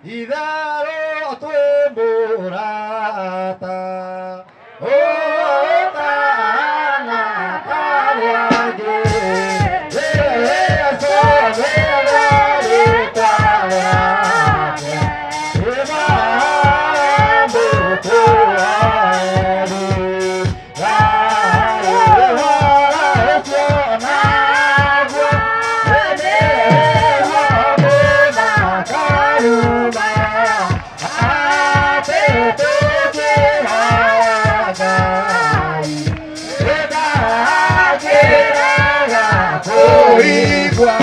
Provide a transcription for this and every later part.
idaro tue murata o ta na ta ya ge so ve la ri ta ya ge ma bu tu ai ri ra ra cho na gu de ha bu na ka ru ma a te te te ha ga e da ge ra ga ko igua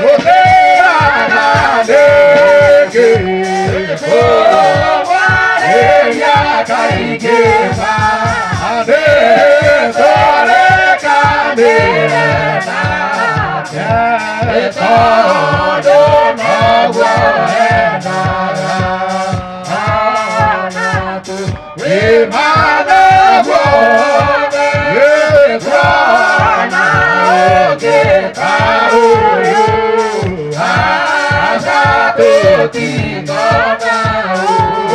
o te na de ge ko wa de ya kai ge ma de so le ka de na ya to do no wa e na na tu we ma na wo ye kwa na o ge ka u yu a sa tu ti no na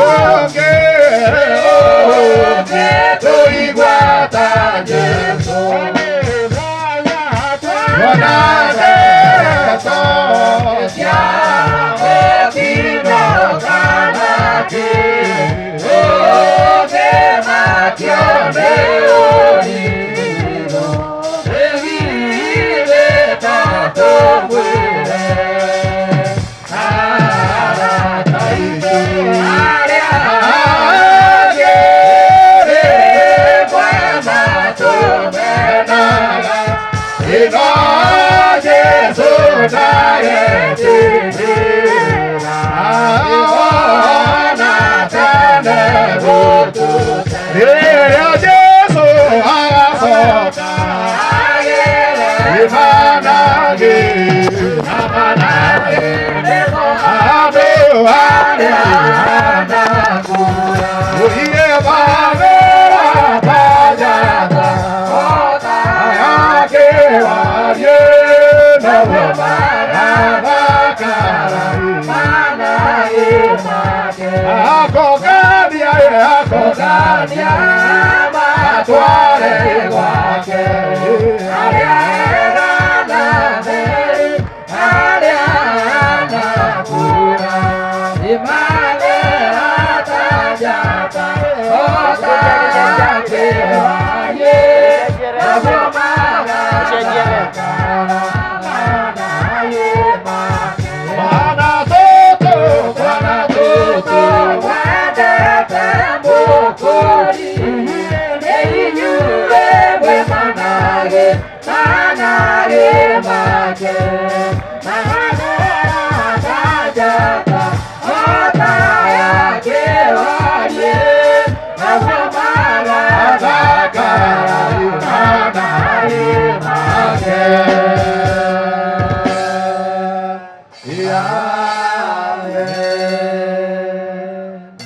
o ge tu igua ta je so na de so ya o ti no ka na ti o de ma ti o de o ni no e vi de ta to pu de a la tai tu a le a ge de pa ma to me na la e no Gesù dai ti ti la na ta ne bu tu le Gesù a so ta ye ma na ge na ma na ge ne ko a do a ne na ku o ye ba ne ba ja ta o ta ya ge wa ye na wa ba na ba ka ra ma na ye ma ge a ko ka dia ma tua re wa ge a re na na de a re na pura i ma le ta ja ta o ta ja ke wa ye na wa ma ga